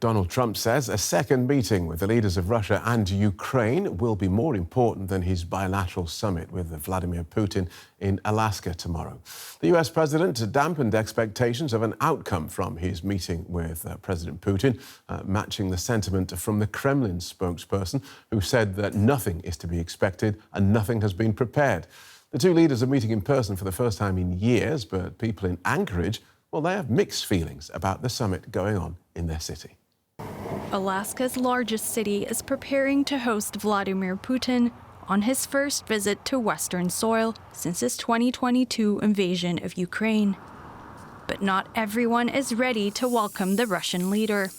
Donald Trump says a second meeting with the leaders of Russia and Ukraine will be more important than his bilateral summit with Vladimir Putin in Alaska tomorrow. The US president dampened expectations of an outcome from his meeting with President Putin, matching the sentiment from the Kremlin spokesperson, who said that nothing is to be expected and nothing has been prepared. The two leaders are meeting in person for the first time in years, but people in Anchorage, well, they have mixed feelings about the summit going on in their city. Alaska's largest city is preparing to host Vladimir Putin on his first visit to Western soil since his 2022 invasion of Ukraine. But not everyone is ready to welcome the Russian leader.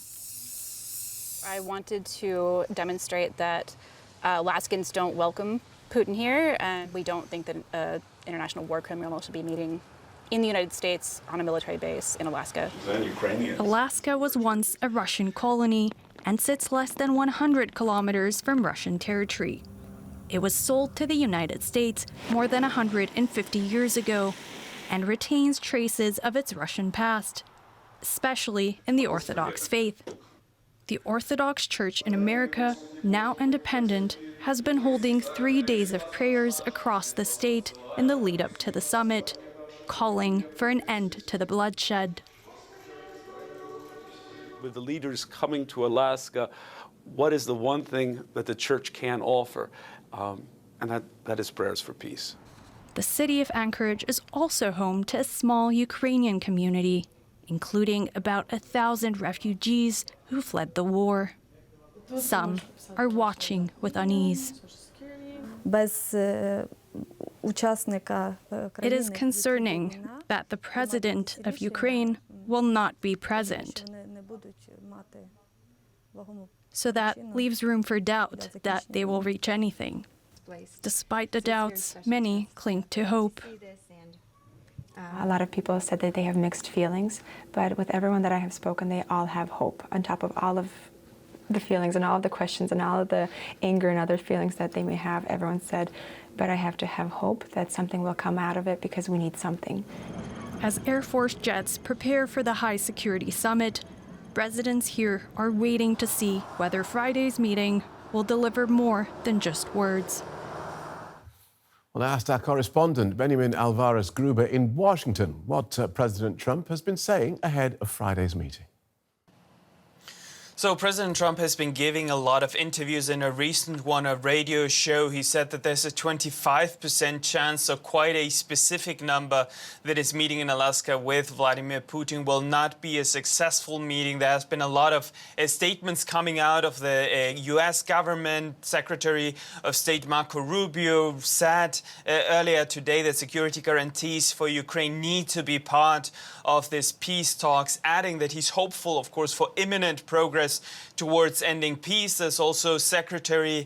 I wanted to demonstrate that Alaskans don't welcome Putin here, and we don't think that an international war criminal should be meeting in the United States on a military base in Alaska. Alaska was once a Russian colony and sits less than 100 kilometers from Russian territory. It was sold to the United States more than 150 years ago and retains traces of its Russian past, especially in the Orthodox faith. The Orthodox Church in America, now independent, has been holding 3 days of prayers across the state in the lead up to the summit, calling for an end to the bloodshed. With the leaders coming to Alaska, what is the one thing that the church can offer? And that is prayers for peace. The city of Anchorage is also home to a small Ukrainian community, including about 1,000 refugees who fled the war. Some are watching with unease. It is concerning that the president of Ukraine will not be present. So that leaves room for doubt that they will reach anything. Despite the doubts, many cling to hope. A lot of people said that they have mixed feelings, but with everyone that I have spoken, they all have hope on top of all of the feelings and all of the questions and all of the anger and other feelings that they may have. Everyone said, but I have to have hope that something will come out of it because we need something. As Air Force jets prepare for the high security summit, residents here are waiting to see whether Friday's meeting will deliver more than just words. Well, I asked our correspondent, Alvarez Gruber in Washington, what President Trump has been saying ahead of Friday's meeting. So President Trump has been giving a lot of interviews. In a recent one, a radio show, he said that there's a 25% chance, so quite a specific number, that his meeting in Alaska with Vladimir Putin will not be a successful meeting. There has been a lot of statements coming out of the U.S. government. Secretary of State Marco Rubio said earlier today that security guarantees for Ukraine need to be part of this peace talks, adding that he's hopeful, of course, for imminent progress towards ending peace. There's also Secretary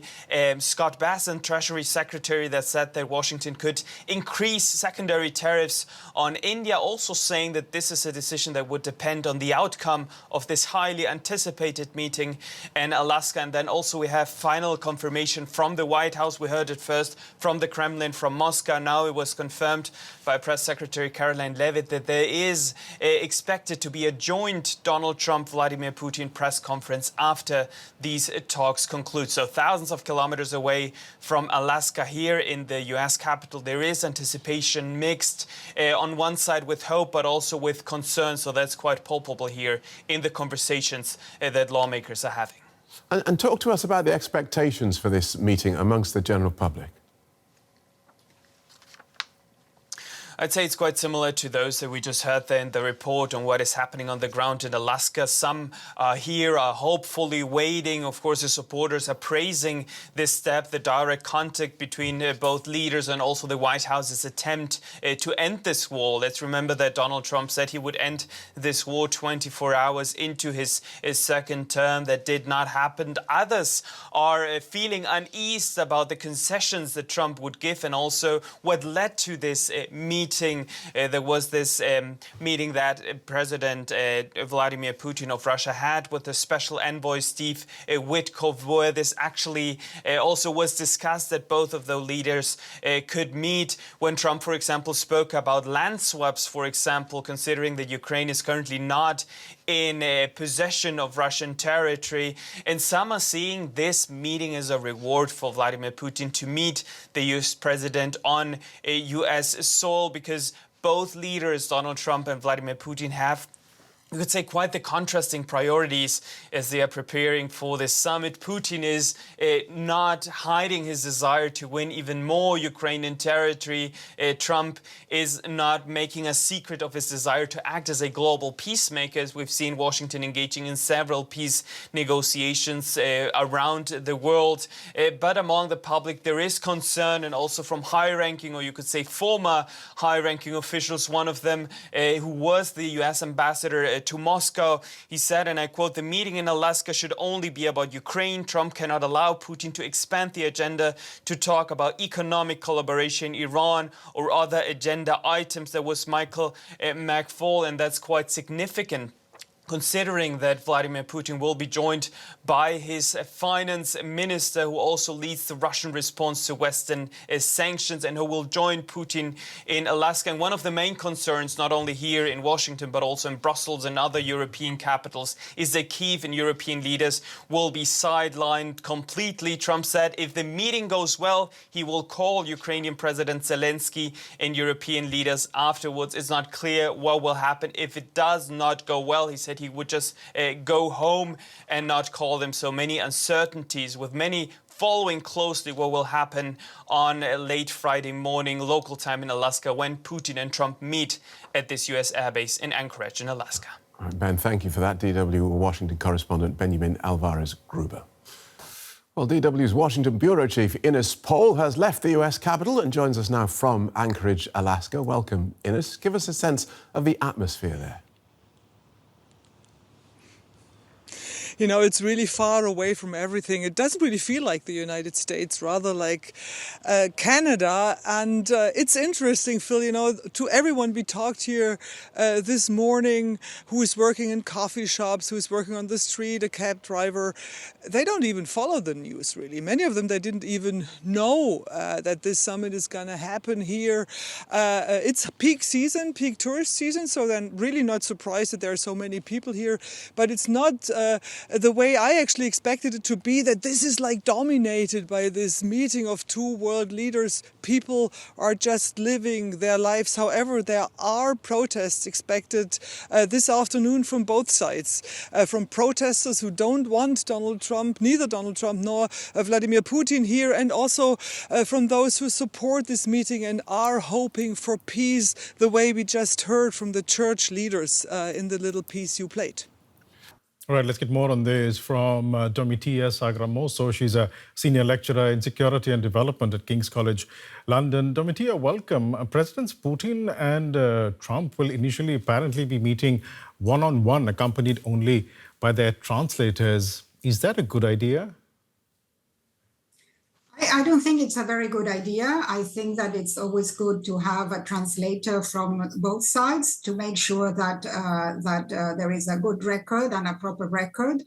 Scott Bessent, Treasury Secretary, that said that Washington could increase secondary tariffs on India, also saying that this is a decision that would depend on the outcome of this highly anticipated meeting in Alaska. And then also we have final confirmation from the White House. We heard it first from the Kremlin, from Moscow. Now it was confirmed by Press Secretary Caroline Leavitt that there is expected to be a joint Donald Trump-Vladimir Putin press conference after these talks conclude. So thousands of kilometers away from Alaska, here in the U.S. capital, there is anticipation mixed on one side with hope, but also with concern. So that's quite palpable here in the conversations that lawmakers are having. And talk to us about the expectations for this meeting amongst the general public. I'd say it's quite similar to those that we just heard there in the report on what is happening on the ground in Alaska. Some here are hopefully waiting. Of course, the supporters are praising this step, the direct contact between both leaders and also the White House's attempt to end this war. Let's remember that Donald Trump said he would end this war 24 hours into his second term. That did not happen. Others are feeling uneased about the concessions that Trump would give and also what led to this meeting. There was this meeting that President Vladimir Putin of Russia had with the special envoy Steve Witkoff, where this actually also was discussed that both of the leaders could meet. When Trump, for example, spoke about land swaps, for example, considering that Ukraine is currently not in possession of Russian territory. And some are seeing this meeting as a reward for Vladimir Putin to meet the US president on US soil, because both leaders, Donald Trump and Vladimir Putin, have, you could say, quite the contrasting priorities as they are preparing for this summit. Putin is not hiding his desire to win even more Ukrainian territory. Trump is not making a secret of his desire to act as a global peacemaker, as we've seen Washington engaging in several peace negotiations around the world. But among the public, there is concern, and also from high-ranking, or you could say former high-ranking officials. One of them, who was the U.S. ambassador to Moscow, he said, and I quote, "The meeting in Alaska should only be about Ukraine. Trump cannot allow Putin to expand the agenda to talk about economic collaboration, Iran, or other agenda items." That was Michael McFaul, and that's quite significant, considering that Vladimir Putin will be joined by his finance minister, who also leads the Russian response to Western sanctions, and who will join Putin in Alaska. And one of the main concerns, not only here in Washington, but also in Brussels and other European capitals, is that Kyiv and European leaders will be sidelined completely. Trump said if the meeting goes well, he will call Ukrainian President Zelensky and European leaders afterwards. It's not clear what will happen if it does not go well. He said he would just go home and not call them. So many uncertainties, with many following closely what will happen on late Friday morning local time in Alaska, when Putin and Trump meet at this U.S. airbase in Anchorage in Alaska. All right, Ben, thank you for that. DW Washington correspondent Benjamin Alvarez Gruber. Well, DW's Washington bureau chief Ines Pohl has left the U.S. Capitol and joins us now from Anchorage, Alaska. Welcome, Ines. Give us a sense of the atmosphere there. You know, it's really far away from everything. It doesn't really feel like the United States, rather like Canada. And it's interesting, Phil, you know, to everyone we talked here this morning, who is working in coffee shops, who is working on the street, a cab driver, they don't even follow the news, really. Many of them, they didn't even know that this summit is going to happen here. It's peak season, peak tourist season, so then really not surprised that there are so many people here. But it's not the way I actually expected it to be, that this is like dominated by this meeting of two world leaders. People are just living their lives. However, there are protests expected this afternoon from both sides, from protesters who don't want Donald Trump, neither Donald Trump nor Vladimir Putin here, and also from those who support this meeting and are hoping for peace, the way we just heard from the church leaders in the little piece you played. All right, let's get more on this from Domitilla Sagramoso. She's a senior lecturer in security and development at King's College, London. Domitilla, welcome. Presidents Putin and Trump will initially apparently be meeting one-on-one, accompanied only by their translators. Is that a good idea? I don't think it's a very good idea. I think that it's always good to have a translator from both sides to make sure that there is a good record and a proper record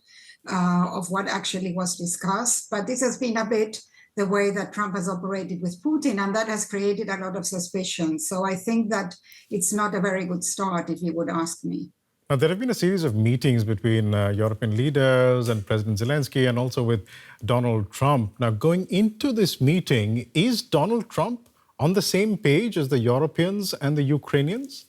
of what actually was discussed. But this has been a bit the way that Trump has operated with Putin, and that has created a lot of suspicion. So I think that it's not a very good start, if you would ask me. Now, there have been a series of meetings between European leaders and President Zelensky, and also with Donald Trump. Now, going into this meeting, is Donald Trump on the same page as the Europeans and the Ukrainians?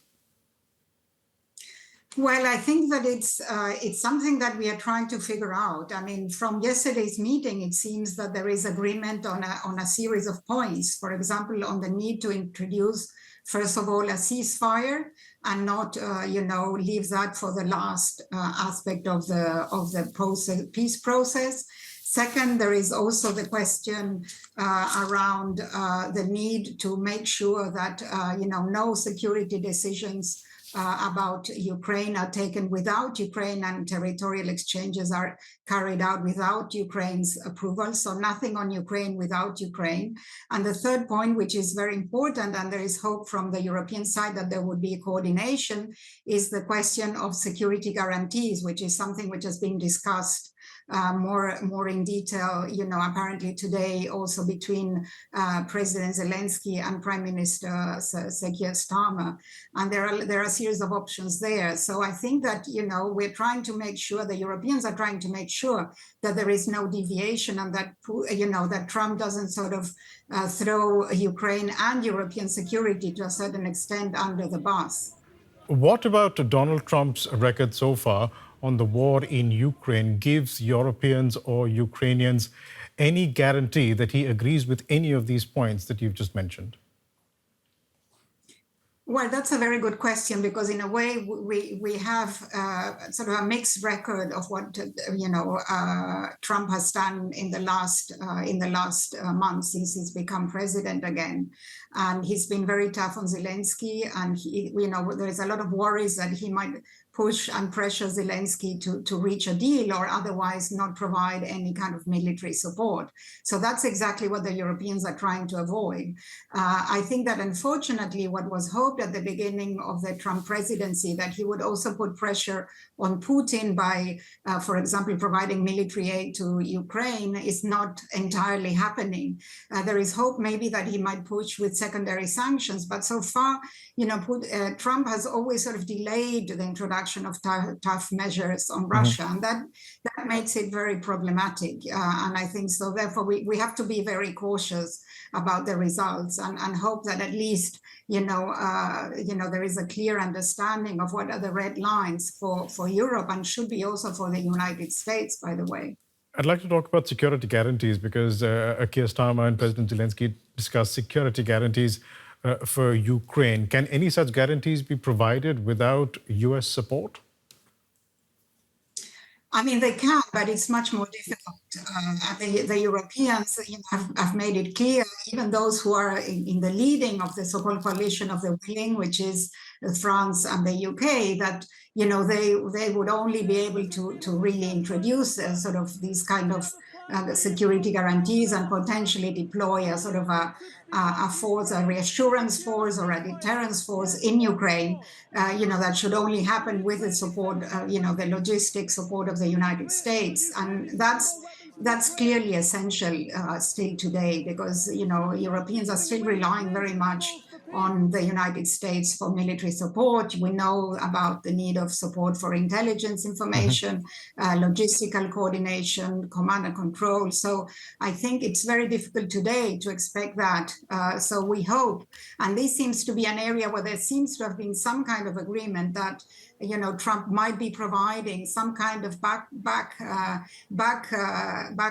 Well, I think that it's something that we are trying to figure out. I mean, from yesterday's meeting, it seems that there is agreement on a series of points. For example, on the need to introduce, first of all, a ceasefire, and not, leave that for the last aspect of the peace process. Second, there is also the question around the need to make sure that no security decisions about Ukraine are taken without Ukraine, and territorial exchanges are carried out without Ukraine's approval. So nothing on Ukraine without Ukraine. And the third point, which is very important, and there is hope from the European side that there would be coordination, is the question of security guarantees, which is something which has been discussed more in detail, apparently today, also between President Zelensky and Prime Minister Keir Starmer. And there are a series of options there. So I think that, we're trying to make sure, the Europeans are trying to make sure that there is no deviation and that, that Trump doesn't sort of throw Ukraine and European security to a certain extent under the bus. What about Donald Trump's record so far on the war in Ukraine gives Europeans or Ukrainians any guarantee that he agrees with any of these points that you've just mentioned? Well, that's a very good question, because in a way we have sort of a mixed record of what Trump has done in the last month since he's become president again, and he's been very tough on Zelensky, and there is a lot of worries that he might push and pressure Zelensky to reach a deal or otherwise not provide any kind of military support. So that's exactly what the Europeans are trying to avoid. I think that unfortunately what was hoped at the beginning of the Trump presidency, that he would also put pressure on Putin by, for example, providing military aid to Ukraine, is not entirely happening. There is hope maybe that he might push with secondary sanctions, but so far, Trump has always sort of delayed the introduction of tough measures on Russia, and that makes it very problematic. And I think so. Therefore, we have to be very cautious about the results and hope that at least there is a clear understanding of what are the red lines for Europe, and should be also for the United States, by the way. I'd like to talk about security guarantees, because Keir Starmer and President Zelensky discussed security guarantees for Ukraine. Can any such guarantees be provided without US support? I mean, they can, but it's much more difficult. The Europeans have made it clear, even those who are in the leading of the so-called coalition of the willing, which is France and the UK, that they would only be able to really introduce sort of these kind of security guarantees and potentially deploy a sort of a force, a reassurance force or a deterrence force in Ukraine, that should only happen with the support, the logistic support of the United States. And that's clearly essential still today, because, Europeans are still relying very much on the United States for military support. We know about the need of support for intelligence information, logistical coordination, command and control. So I think it's very difficult today to expect that. So we hope, and this seems to be an area where there seems to have been some kind of agreement that Trump might be providing some kind of back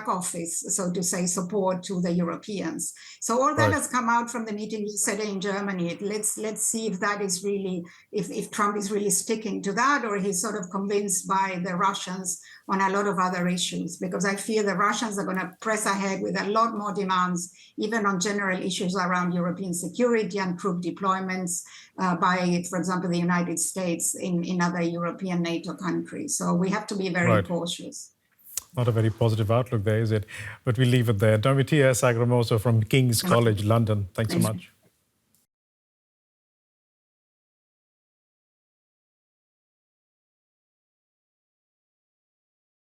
office, so to say, support to the Europeans. So all that has come out from the meeting yesterday in Germany. Let's see if that is really, if Trump is really sticking to that, or he's sort of convinced by the Russians on a lot of other issues, because I fear the Russians are going to press ahead with a lot more demands, even on general issues around European security and troop deployments by, for example, the United States in other European NATO countries. So we have to be very cautious. Not a very positive outlook there, is it? But we'll leave it there. Domitilla Sagramoso from King's College, London. Thanks so much.